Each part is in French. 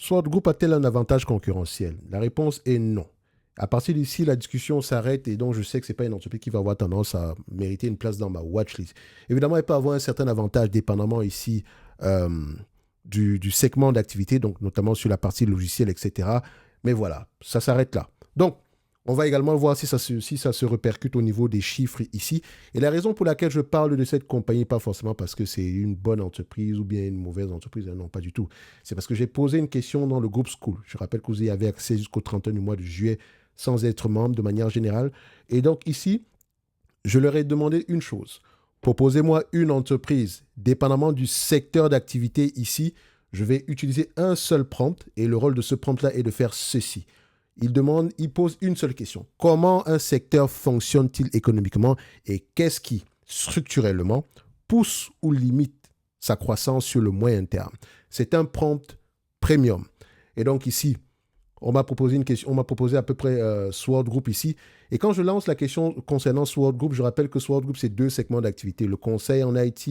Sword Group a-t-elle un avantage concurrentiel? La réponse est non. À partir d'ici, la discussion s'arrête et donc je sais que ce n'est pas une entreprise qui va avoir tendance à mériter une place dans ma watchlist. Évidemment, elle peut avoir un certain avantage dépendamment ici euh, du segment d'activité, donc notamment sur la partie logicielle, etc. Mais voilà, ça s'arrête là. Donc, on va également voir si ça se répercute au niveau des chiffres ici. Et la raison pour laquelle je parle de cette compagnie, pas forcément parce que c'est une bonne entreprise ou bien une mauvaise entreprise, non, pas du tout. C'est parce que j'ai posé une question dans le groupe School. Je rappelle que vous y avez accès jusqu'au 31 du mois de juillet sans être membre de manière générale. Et donc ici, je leur ai demandé une chose. Proposez-moi une entreprise, dépendamment du secteur d'activité ici, je vais utiliser un seul prompt et le rôle de ce prompt-là est de faire ceci. Il pose une seule question. Comment un secteur fonctionne-t-il économiquement et qu'est-ce qui, structurellement, pousse ou limite sa croissance sur le moyen terme? C'est un prompt premium. Et donc ici, on m'a proposé une question, on m'a proposé à peu près Sword Group ici. Et quand je lance la question concernant Sword Group, je rappelle que Sword Group, c'est deux segments d'activité, le conseil en IT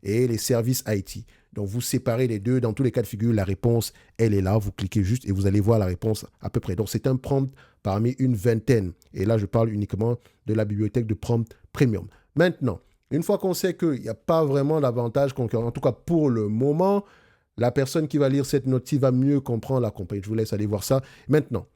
et les services IT. Donc, vous séparez les deux. Dans tous les cas de figure, la réponse, elle est là. Vous cliquez juste et vous allez voir la réponse à peu près. Donc, c'est un prompt parmi une vingtaine. Et là, je parle uniquement de la bibliothèque de prompt premium. Maintenant, une fois qu'on sait qu'il n'y a pas vraiment d'avantage concurrent, en tout cas pour le moment, la personne qui va lire cette note va mieux comprendre la compagnie. Je vous laisse aller voir ça. Maintenant,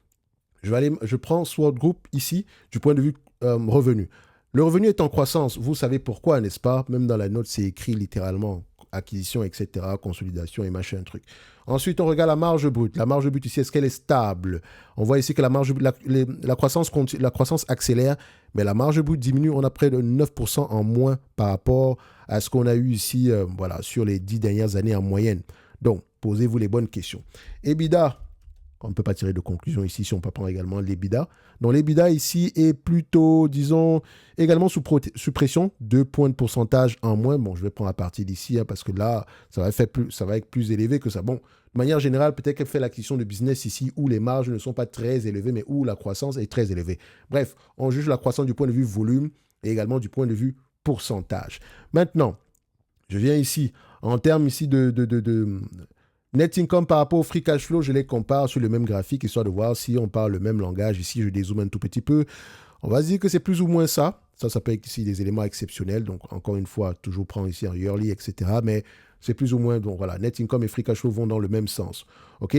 je prends Sword Group ici du point de vue revenu. Le revenu est en croissance. Vous savez pourquoi, n'est-ce pas? Même dans la note, c'est écrit littéralement acquisition, etc., consolidation et machin truc. Ensuite, on regarde la marge brute. La marge brute ici, est-ce qu'elle est stable? On voit ici que la croissance accélère, mais la marge brute diminue. On a près de 9% en moins par rapport à ce qu'on a eu ici voilà, sur les 10 dernières années en moyenne. Donc, posez-vous les bonnes questions. EBITDA, on ne peut pas tirer de conclusion ici si on peut prendre également l'EBITDA. Donc l'EBITDA ici est plutôt, disons, également sous pression, 2 points de pourcentage en moins. Bon, je vais prendre la partie d'ici parce que là, ça va être plus élevé que ça. Bon, de manière générale, peut-être qu'elle fait l'acquisition de business ici où les marges ne sont pas très élevées, mais où la croissance est très élevée. Bref, on juge la croissance du point de vue volume et également du point de vue pourcentage. Maintenant, je viens ici, en termes ici de net income par rapport au free cash flow, je les compare sur le même graphique, histoire de voir si on parle le même langage. Ici, je dézoome un tout petit peu. On va se dire que c'est plus ou moins ça. Ça peut être ici des éléments exceptionnels. Donc, encore une fois, toujours prendre ici un yearly, etc. Mais c'est plus ou moins, donc voilà, net income et free cash flow vont dans le même sens. OK?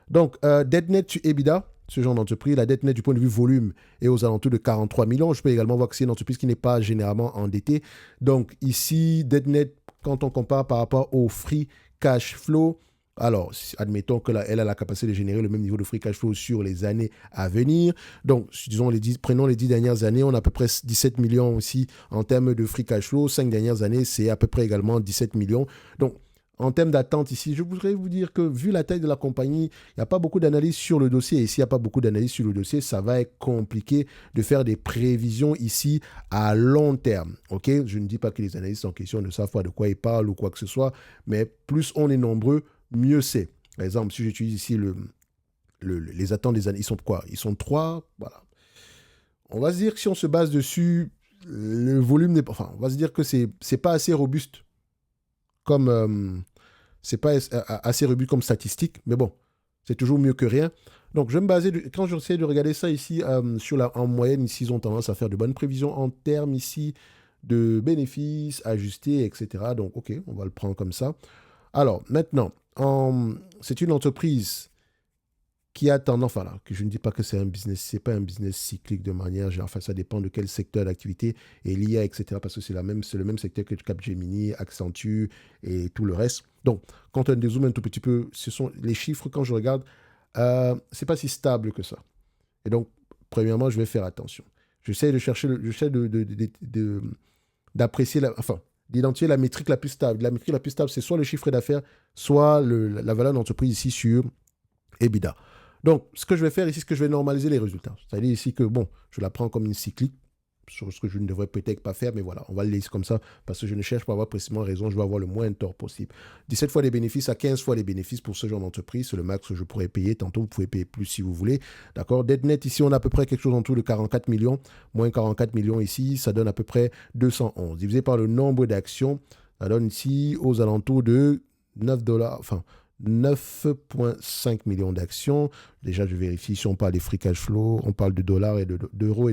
Donc, dette net sur EBITDA, ce genre d'entreprise, la dette nette du point de vue volume est aux alentours de 43 millions. Je peux également voir que c'est une entreprise qui n'est pas généralement endettée. Donc, ici, dette nette, quand on compare par rapport au free cash flow, alors, admettons qu'elle a la capacité de générer le même niveau de free cash flow sur les années à venir. Donc, disons prenons les 10 dernières années, on a à peu près 17 millions aussi en termes de free cash flow. 5 dernières années, c'est à peu près également 17 millions. Donc, en termes d'attente ici, je voudrais vous dire que vu la taille de la compagnie, il n'y a pas beaucoup d'analyse sur le dossier. Et s'il n'y a pas beaucoup d'analyse sur le dossier, ça va être compliqué de faire des prévisions ici à long terme. Ok? Je ne dis pas que les analystes en question ne savent pas de quoi ils parlent ou quoi que ce soit, mais plus on est nombreux, mieux c'est. Par exemple, si j'utilise ici les attentes des années, ils sont quoi? Ils sont 3, voilà. On va se dire que si on se base dessus, le volume n'est pas... Enfin, on va se dire que c'est pas assez robuste comme... c'est pas assez robuste comme statistique, mais bon, c'est toujours mieux que rien. Donc, je vais me baser, quand j'essaie de regarder ça ici, en moyenne, ici, ils ont tendance à faire de bonnes prévisions en termes ici de bénéfices ajustés, etc. Donc, OK, on va le prendre comme ça. Alors, maintenant, c'est une entreprise qui a tendance, enfin là, que je ne dis pas que c'est un business, c'est pas un business cyclique de manière, enfin ça dépend de quel secteur d'activité et l'IA, etc. Parce que c'est le même secteur que Capgemini, Accenture et tout le reste. Donc, quand on dézoome un tout petit peu, ce sont les chiffres, quand je regarde, c'est pas si stable que ça. Et donc, premièrement, je vais faire attention. J'essaie de chercher, j'essaie d'apprécier, enfin, d'identifier la métrique la plus stable. La métrique la plus stable, c'est soit le chiffre d'affaires, soit la valeur d'entreprise ici sur EBITDA. Donc, ce que je vais faire ici, c'est que je vais normaliser les résultats. C'est-à-dire ici que, bon, je la prends comme une cyclique, sur ce que je ne devrais peut-être pas faire, mais voilà, on va le laisser comme ça, parce que je ne cherche pas à avoir précisément raison, je veux avoir le moins de tort possible. 17 fois les bénéfices à 15 fois les bénéfices pour ce genre d'entreprise, c'est le max que je pourrais payer. Tantôt, vous pouvez payer plus si vous voulez. D'accord? Dette nette, ici, on a à peu près quelque chose en dessous de 44 millions, moins 44 millions ici, ça donne à peu près 211. Divisé par le nombre d'actions, ça donne ici aux alentours de 9 dollars, enfin, 9,5 millions d'actions. Déjà, je vérifie si on parle des free cash flow, on parle de dollars et d'euros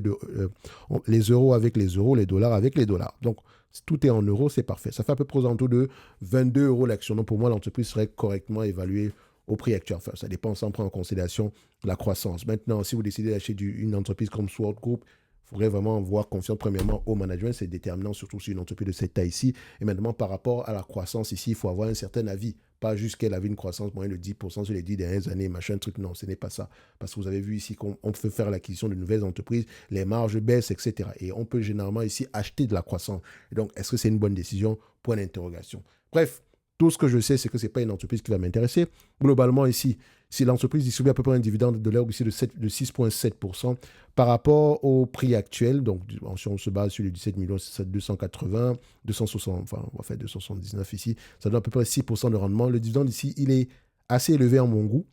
les euros avec les euros, les dollars avec les dollars. Donc, si tout est en euros, c'est parfait. Ça fait à peu près aux alentours de 22 euros l'action. Donc, pour moi, l'entreprise serait correctement évaluée au prix actuel. Enfin, ça dépend sans prendre en considération la croissance. Maintenant, si vous décidez d'acheter une entreprise comme Sword Group, il faudrait vraiment avoir confiance premièrement au management. C'est déterminant, surtout sur une entreprise de cette taille-ci. Et maintenant, par rapport à la croissance ici, il faut avoir un certain avis. Pas juste qu'elle avait une croissance moyenne de 10% sur les 10 dernières années, machin, truc. Non, ce n'est pas ça. Parce que vous avez vu ici qu'on peut faire l'acquisition de nouvelles entreprises, les marges baissent, etc. Et on peut généralement ici acheter de la croissance. Et donc, est-ce que c'est une bonne décision? Point d'interrogation. Bref, tout ce que je sais, c'est que ce n'est pas une entreprise qui va m'intéresser. Globalement, ici, si l'entreprise distribue à peu près un dividende de l'heure ici de 6,7% par rapport au prix actuel, donc si on se base sur les 17 millions, c'est 280, 260, enfin, on va faire 279 ici, ça donne à peu près 6% de rendement. Le dividende ici, il est assez élevé en mon goût.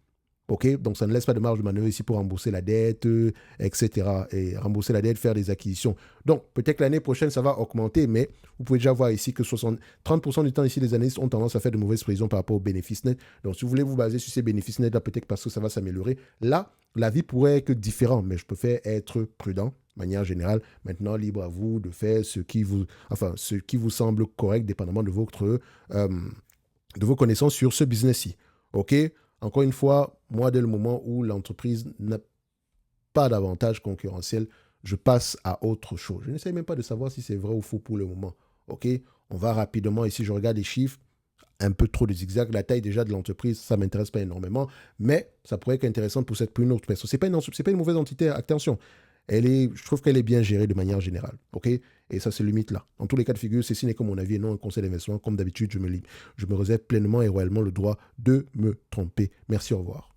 OK, donc ça ne laisse pas de marge de manœuvre ici pour rembourser la dette, etc. Et rembourser la dette, faire des acquisitions. Donc, peut-être que l'année prochaine, ça va augmenter, mais vous pouvez déjà voir ici que 30% du temps ici, les analystes ont tendance à faire de mauvaises prévisions par rapport aux bénéfices nets. Donc, si vous voulez vous baser sur ces bénéfices nets, là, peut-être parce que ça va s'améliorer. Là, la vie pourrait être différente, mais je préfère être prudent, de manière générale. Maintenant, libre à vous de faire ce qui vous semble correct, dépendamment de vos connaissances sur ce business-ci. OK? Encore une fois, moi, dès le moment où l'entreprise n'a pas d'avantage concurrentiel, je passe à autre chose. Je n'essaie même pas de savoir si c'est vrai ou faux pour le moment. OK? On va rapidement, ici, je regarde les chiffres, un peu trop de zigzag. La taille déjà de l'entreprise, ça ne m'intéresse pas énormément, mais ça pourrait être intéressant pour une autre personne. Ce n'est pas une mauvaise entité, attention. Je trouve qu'elle est bien gérée de manière générale. OK? Et ça se limite là. Dans tous les cas de figure, ceci n'est que mon avis et non un conseil d'investissement. Comme d'habitude, je me réserve pleinement et royalement le droit de me tromper. Merci, au revoir.